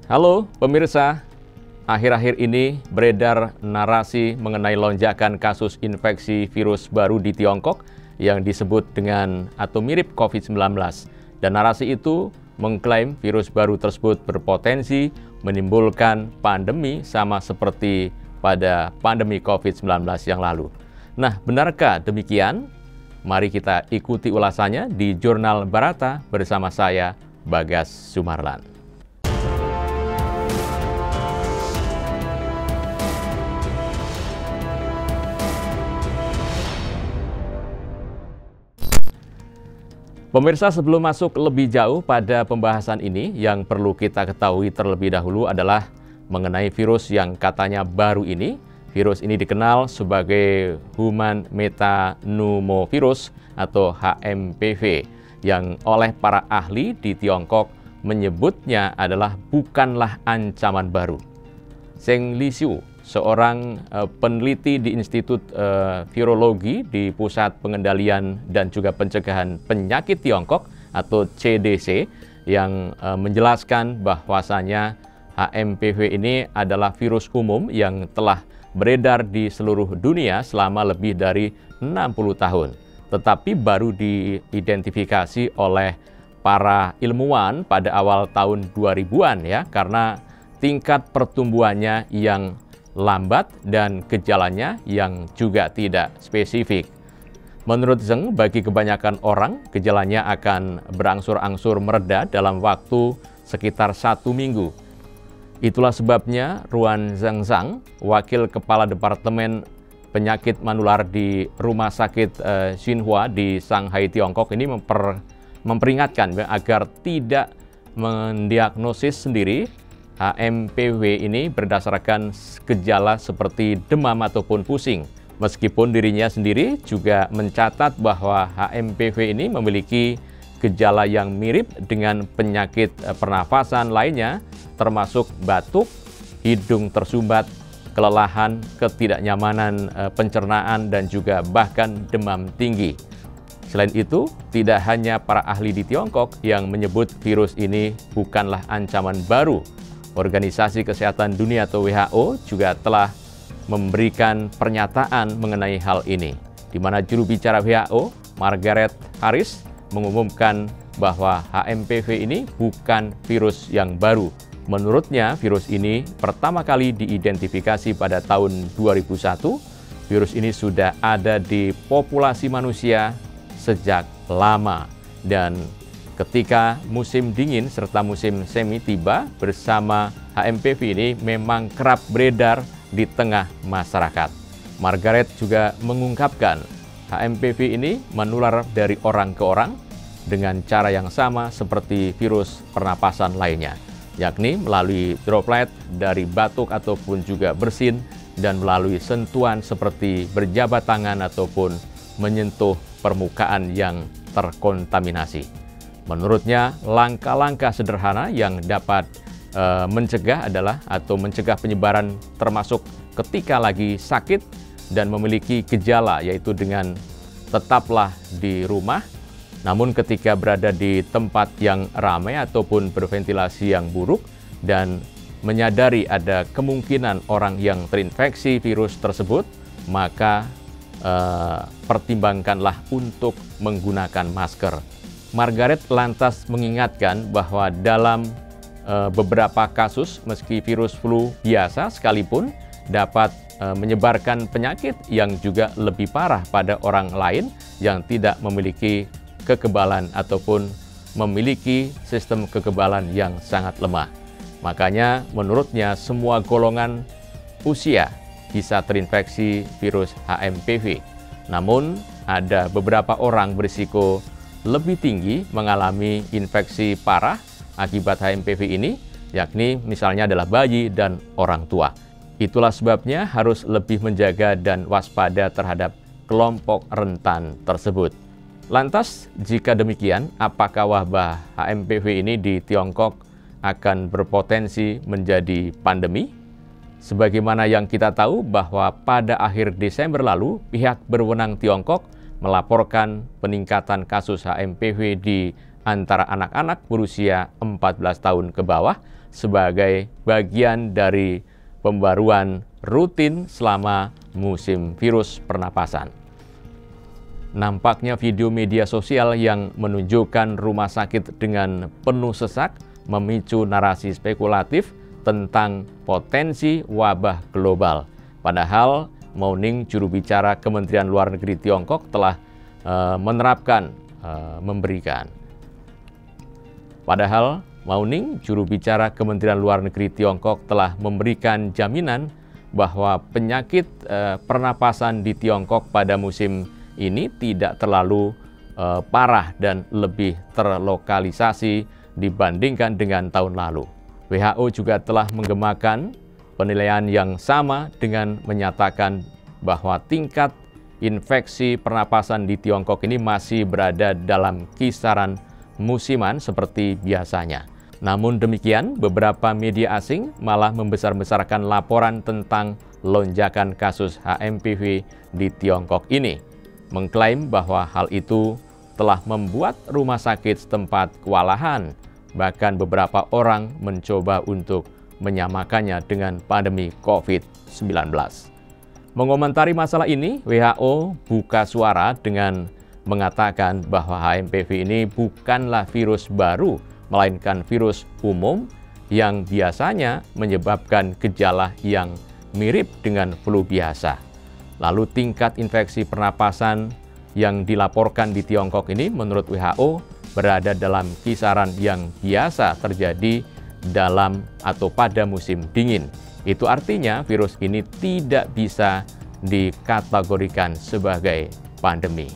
Halo pemirsa, akhir-akhir ini beredar narasi mengenai lonjakan kasus infeksi virus baru di Tiongkok yang disebut dengan atau mirip COVID-19. Dan narasi itu mengklaim virus baru tersebut berpotensi menimbulkan pandemi sama seperti pada pandemi COVID-19 yang lalu. Nah, benarkah demikian? Mari kita ikuti ulasannya di Jurnal Barata bersama saya, Bagas Sumarlan. Pemirsa, sebelum masuk lebih jauh pada pembahasan ini, yang perlu kita ketahui terlebih dahulu adalah mengenai virus yang katanya baru ini. Virus ini dikenal sebagai Human Metapneumovirus atau HMPV, yang oleh para ahli di Tiongkok menyebutnya adalah bukanlah ancaman baru. Zheng Lixiu, seorang peneliti di Institut Virologi di Pusat Pengendalian dan juga Pencegahan Penyakit Tiongkok atau CDC, yang menjelaskan bahwasanya HMPV ini adalah virus umum yang telah beredar di seluruh dunia selama lebih dari 60 tahun. Tetapi baru diidentifikasi oleh para ilmuwan pada awal tahun 2000-an ya, karena tingkat pertumbuhannya yang lambat dan gejalanya yang juga tidak spesifik. Menurut Zheng, bagi kebanyakan orang, gejalanya akan berangsur-angsur mereda dalam waktu sekitar 1 minggu. Itulah sebabnya Ruan Zhengzhang, Wakil Kepala Departemen Penyakit Menular di Rumah Sakit Xinhua di Shanghai, Tiongkok ini memperingatkan agar tidak mendiagnosis sendiri HMPV ini berdasarkan gejala seperti demam ataupun pusing. Meskipun dirinya sendiri juga mencatat bahwa HMPV ini memiliki gejala yang mirip dengan penyakit pernafasan lainnya, termasuk batuk, hidung tersumbat, kelelahan, ketidaknyamanan pencernaan, dan juga bahkan demam tinggi. Selain itu, tidak hanya para ahli di Tiongkok yang menyebut virus ini bukanlah ancaman baru. Organisasi Kesehatan Dunia atau WHO juga telah memberikan pernyataan mengenai hal ini, di mana juru bicara WHO, Margaret Harris, mengumumkan bahwa HMPV ini bukan virus yang baru. Menurutnya, virus ini pertama kali diidentifikasi pada tahun 2001. Virus ini sudah ada di populasi manusia sejak lama, dan ketika musim dingin serta musim semi tiba bersama, HMPV ini memang kerap beredar di tengah masyarakat. Margaret juga mengungkapkan HMPV ini menular dari orang ke orang dengan cara yang sama seperti virus pernapasan lainnya, yakni melalui droplet dari batuk ataupun juga bersin, dan melalui sentuhan seperti berjabat tangan ataupun menyentuh permukaan yang terkontaminasi. Menurutnya, langkah-langkah sederhana yang dapat mencegah adalah atau mencegah penyebaran, termasuk ketika lagi sakit dan memiliki gejala, yaitu dengan tetaplah di rumah. Namun ketika berada di tempat yang ramai ataupun berventilasi yang buruk dan menyadari ada kemungkinan orang yang terinfeksi virus tersebut, maka pertimbangkanlah untuk menggunakan masker. Margaret lantas mengingatkan bahwa dalam beberapa kasus, meski virus flu biasa sekalipun dapat menyebarkan penyakit yang juga lebih parah pada orang lain yang tidak memiliki kekebalan ataupun memiliki sistem kekebalan yang sangat lemah. Makanya menurutnya semua golongan usia bisa terinfeksi virus HMPV. Namun ada beberapa orang berisiko lebih tinggi mengalami infeksi parah akibat HMPV ini, yakni misalnya adalah bayi dan orang tua. Itulah sebabnya harus lebih menjaga dan waspada terhadap kelompok rentan tersebut. Lantas, jika demikian, apakah wabah HMPV ini di Tiongkok akan berpotensi menjadi pandemi? Sebagaimana yang kita tahu bahwa pada akhir Desember lalu, pihak berwenang Tiongkok melaporkan peningkatan kasus HMPV di antara anak-anak berusia 14 tahun ke bawah sebagai bagian dari pembaruan rutin selama musim virus pernapasan. Nampaknya video media sosial yang menunjukkan rumah sakit dengan penuh sesak memicu narasi spekulatif tentang potensi wabah global. Padahal Mao Ning, juru bicara Kementerian Luar Negeri Tiongkok, telah memberikan. Padahal Mao Ning, juru bicara Kementerian Luar Negeri Tiongkok, telah memberikan jaminan bahwa penyakit pernapasan di Tiongkok pada musim ini tidak terlalu parah dan lebih terlokalisasi dibandingkan dengan tahun lalu. WHO juga telah menggemakan penilaian yang sama dengan menyatakan bahwa tingkat infeksi pernapasan di Tiongkok ini masih berada dalam kisaran musiman seperti biasanya. Namun demikian, beberapa media asing malah membesar-besarkan laporan tentang lonjakan kasus HMPV di Tiongkok ini, mengklaim bahwa hal itu telah membuat rumah sakit setempat kewalahan. Bahkan beberapa orang mencoba untuk menyamakannya dengan pandemi COVID-19. Mengomentari masalah ini, WHO buka suara dengan mengatakan bahwa HMPV ini bukanlah virus baru, melainkan virus umum yang biasanya menyebabkan gejala yang mirip dengan flu biasa. Lalu tingkat infeksi pernapasan yang dilaporkan di Tiongkok ini menurut WHO berada dalam kisaran yang biasa terjadi dalam atau pada musim dingin. Itu artinya virus ini tidak bisa dikategorikan sebagai pandemi.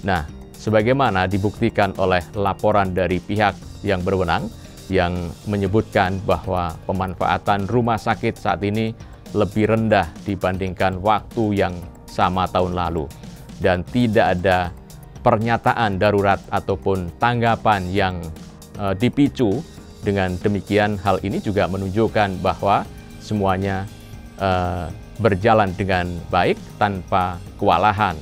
Nah, sebagaimana dibuktikan oleh laporan dari pihak yang berwenang yang menyebutkan bahwa pemanfaatan rumah sakit saat ini lebih rendah dibandingkan waktu yang sama tahun lalu, dan tidak ada pernyataan darurat ataupun tanggapan yang dipicu. Dengan demikian, hal ini juga menunjukkan bahwa semuanya berjalan dengan baik tanpa kewalahan.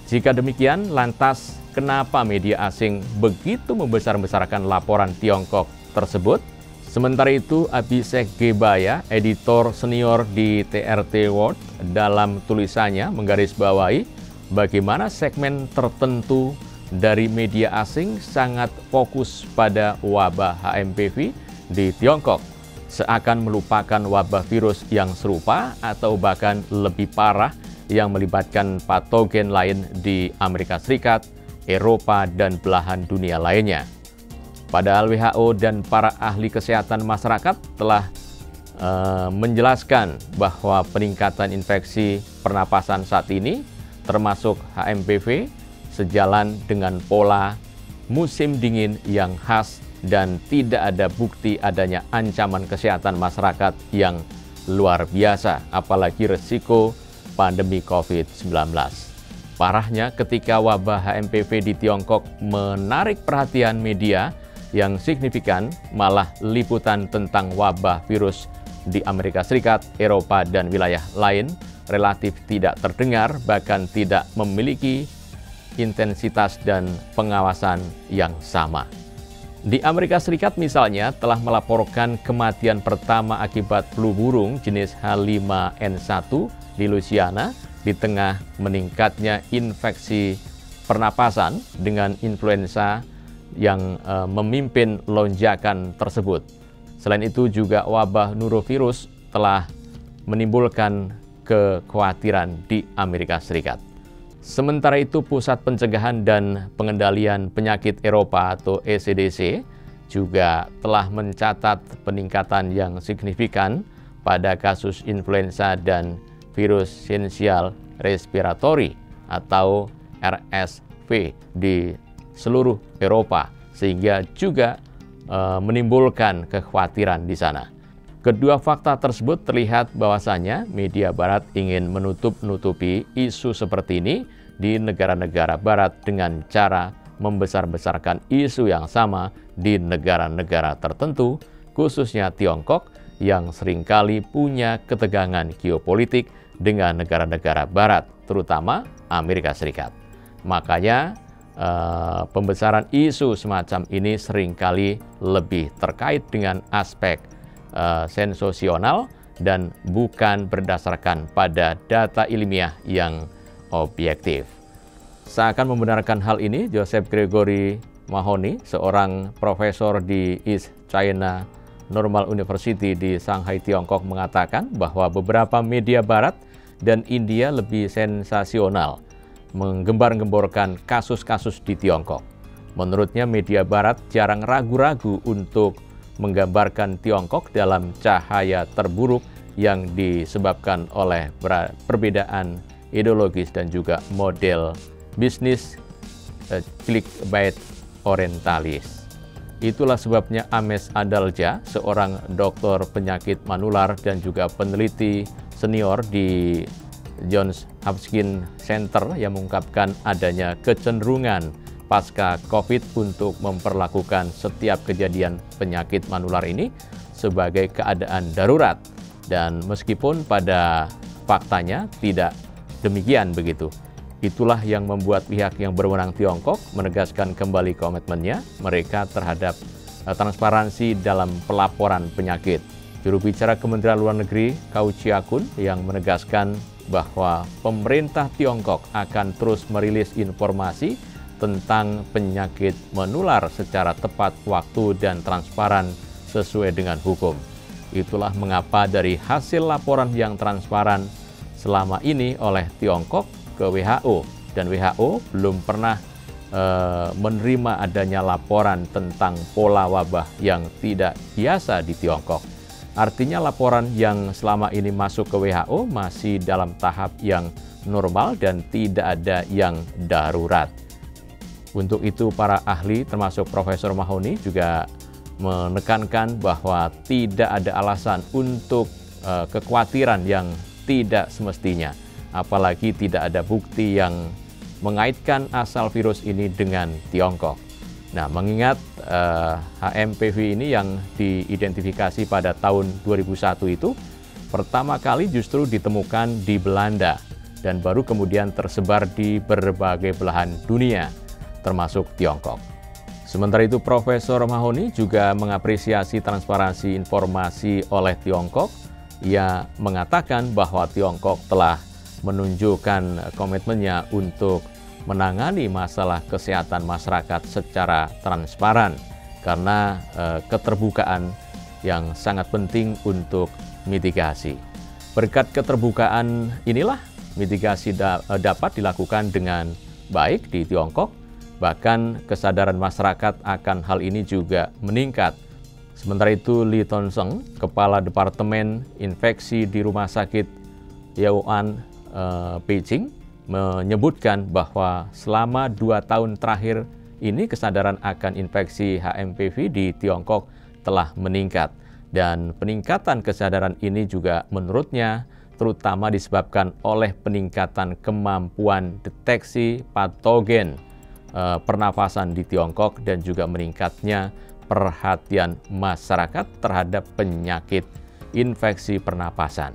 Jika demikian, lantas kenapa media asing begitu membesar-besarkan laporan Tiongkok tersebut? Sementara itu, Abhishek Gebaya, editor senior di TRT World, dalam tulisannya menggarisbawahi bagaimana segmen tertentu dari media asing sangat fokus pada wabah HMPV di Tiongkok, seakan melupakan wabah virus yang serupa atau bahkan lebih parah yang melibatkan patogen lain di Amerika Serikat, Eropa, dan belahan dunia lainnya. Padahal WHO dan para ahli kesehatan masyarakat telah menjelaskan bahwa peningkatan infeksi pernapasan saat ini, termasuk HMPV, sejalan dengan pola musim dingin yang khas dan tidak ada bukti adanya ancaman kesehatan masyarakat yang luar biasa, apalagi resiko pandemi COVID-19. Parahnya, ketika wabah HMPV di Tiongkok menarik perhatian media yang signifikan, malah liputan tentang wabah virus di Amerika Serikat, Eropa, dan wilayah lain relatif tidak terdengar, bahkan tidak memiliki intensitas dan pengawasan yang sama. Di Amerika Serikat misalnya telah melaporkan kematian pertama akibat flu burung jenis H5N1 di Louisiana di tengah meningkatnya infeksi pernapasan dengan influenza yang memimpin lonjakan tersebut. Selain itu juga wabah norovirus telah menimbulkan kekhawatiran di Amerika Serikat. Sementara itu, Pusat Pencegahan dan Pengendalian Penyakit Eropa atau ECDC juga telah mencatat peningkatan yang signifikan pada kasus influenza dan virus sincitial respiratory atau RSV di seluruh Eropa, sehingga juga menimbulkan kekhawatiran di sana. Kedua fakta tersebut terlihat bahwasanya media Barat ingin menutup-nutupi isu seperti ini di negara-negara Barat dengan cara membesar-besarkan isu yang sama di negara-negara tertentu, khususnya Tiongkok yang seringkali punya ketegangan geopolitik dengan negara-negara Barat, terutama Amerika Serikat. Makanya pembesaran isu semacam ini seringkali lebih terkait dengan aspek sensasional dan bukan berdasarkan pada data ilmiah yang objektif. Seakan membenarkan hal ini, Joseph Gregory Mahoney, seorang profesor di East China Normal University di Shanghai, Tiongkok, mengatakan bahwa beberapa media barat dan India lebih sensasional menggembar-gemborkan kasus-kasus di Tiongkok. Menurutnya, media barat jarang ragu-ragu untuk menggambarkan Tiongkok dalam cahaya terburuk yang disebabkan oleh perbedaan ideologis dan juga model bisnis clickbait orientalis. Itulah sebabnya Ames Adalja, seorang dokter penyakit manular dan juga peneliti senior di Johns Hopkins Center, yang mengungkapkan adanya kecenderungan pasca COVID untuk memperlakukan setiap kejadian penyakit manular ini sebagai keadaan darurat. Dan meskipun pada faktanya tidak demikian begitu. Itulah yang membuat pihak yang berwenang Tiongkok menegaskan kembali komitmennya mereka terhadap transparansi dalam pelaporan penyakit. Juru bicara Kementerian Luar Negeri Kau Chia-kun yang menegaskan bahwa pemerintah Tiongkok akan terus merilis informasi tentang penyakit menular secara tepat waktu dan transparan sesuai dengan hukum. Itulah mengapa dari hasil laporan yang transparan selama ini oleh Tiongkok ke WHO, dan WHO belum pernah menerima adanya laporan tentang pola wabah yang tidak biasa di Tiongkok. Artinya laporan yang selama ini masuk ke WHO masih dalam tahap yang normal dan tidak ada yang darurat. Untuk itu para ahli termasuk Profesor Mahoney juga menekankan bahwa tidak ada alasan untuk kekhawatiran yang tidak semestinya. Apalagi tidak ada bukti yang mengaitkan asal virus ini dengan Tiongkok. Nah, mengingat HMPV ini yang diidentifikasi pada tahun 2001 itu pertama kali justru ditemukan di Belanda dan baru kemudian tersebar di berbagai belahan dunia, termasuk Tiongkok. Sementara itu, Profesor Mahoney juga mengapresiasi transparansi informasi oleh Tiongkok. Ia mengatakan bahwa Tiongkok telah menunjukkan komitmennya untuk menangani masalah kesehatan masyarakat secara transparan karena keterbukaan yang sangat penting untuk mitigasi. Berkat keterbukaan inilah mitigasi dapat dilakukan dengan baik di Tiongkok, bahkan kesadaran masyarakat akan hal ini juga meningkat. Sementara itu, Li Tonseng, Kepala Departemen Infeksi di Rumah Sakit Yaoan Beijing, menyebutkan bahwa selama 2 tahun terakhir ini kesadaran akan infeksi HMPV di Tiongkok telah meningkat. Dan peningkatan kesadaran ini juga menurutnya terutama disebabkan oleh peningkatan kemampuan deteksi patogen pernafasan di Tiongkok dan juga meningkatnya perhatian masyarakat terhadap penyakit infeksi pernapasan.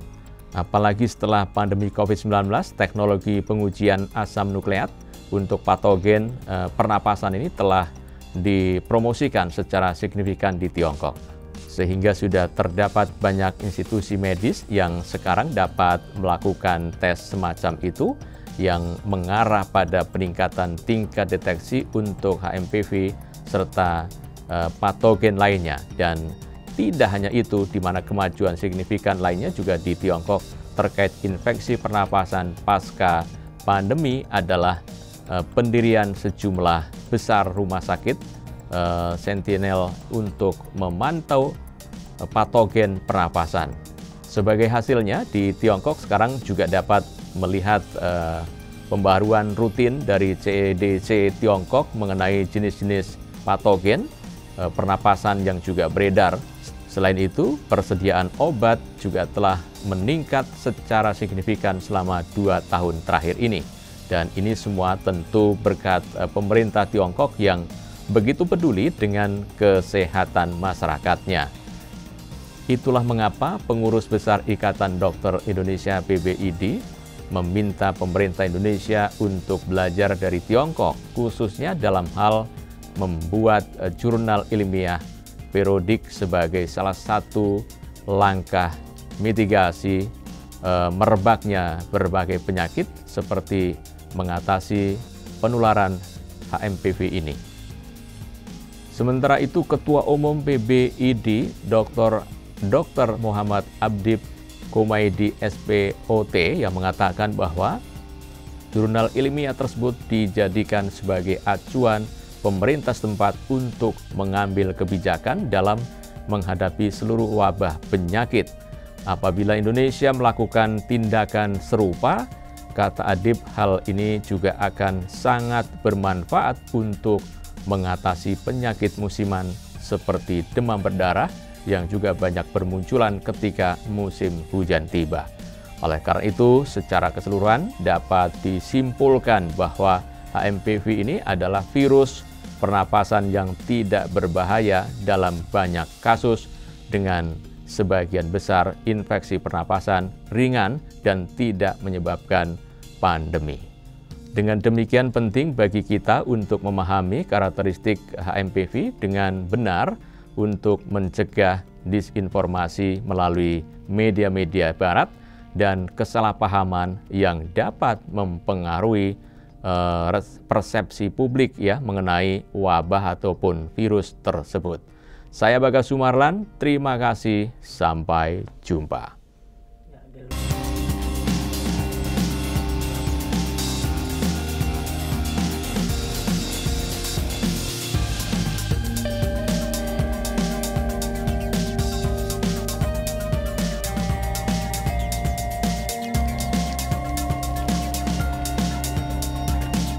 Apalagi setelah pandemi COVID-19, teknologi pengujian asam nukleat untuk patogen pernapasan ini telah dipromosikan secara signifikan di Tiongkok. Sehingga sudah terdapat banyak institusi medis yang sekarang dapat melakukan tes semacam itu yang mengarah pada peningkatan tingkat deteksi untuk HMPV serta patogen lainnya. Dan tidak hanya itu, di mana kemajuan signifikan lainnya juga di Tiongkok terkait infeksi pernapasan pasca pandemi adalah pendirian sejumlah besar rumah sakit sentinel untuk memantau patogen pernapasan. Sebagai hasilnya, di Tiongkok sekarang juga dapat melihat pembaruan rutin dari CDC Tiongkok mengenai jenis-jenis patogen pernapasan yang juga beredar. Selain itu, persediaan obat juga telah meningkat secara signifikan selama 2 tahun terakhir ini. Dan ini semua tentu berkat pemerintah Tiongkok yang begitu peduli dengan kesehatan masyarakatnya. Itulah mengapa Pengurus Besar Ikatan Dokter Indonesia PBID meminta pemerintah Indonesia untuk belajar dari Tiongkok, khususnya dalam hal membuat jurnal ilmiah periodik sebagai salah satu langkah mitigasi merebaknya berbagai penyakit seperti mengatasi penularan HMPV ini. Sementara itu, Ketua Umum PBID Dr. Muhammad Abdib Kumaydi SPOT yang mengatakan bahwa jurnal ilmiah tersebut dijadikan sebagai acuan pemerintah setempat untuk mengambil kebijakan dalam menghadapi seluruh wabah penyakit. Apabila Indonesia melakukan tindakan serupa, kata Adib, hal ini juga akan sangat bermanfaat untuk mengatasi penyakit musiman seperti demam berdarah yang juga banyak bermunculan ketika musim hujan tiba. Oleh karena itu, secara keseluruhan dapat disimpulkan bahwa HMPV ini adalah virus pernapasan yang tidak berbahaya dalam banyak kasus dengan sebagian besar infeksi pernapasan ringan dan tidak menyebabkan pandemi. Dengan demikian penting bagi kita untuk memahami karakteristik HMPV dengan benar untuk mencegah disinformasi melalui media-media barat dan kesalahpahaman yang dapat mempengaruhi persepsi publik ya mengenai wabah ataupun virus tersebut. Saya Bagas Sumarlan, terima kasih, sampai jumpa.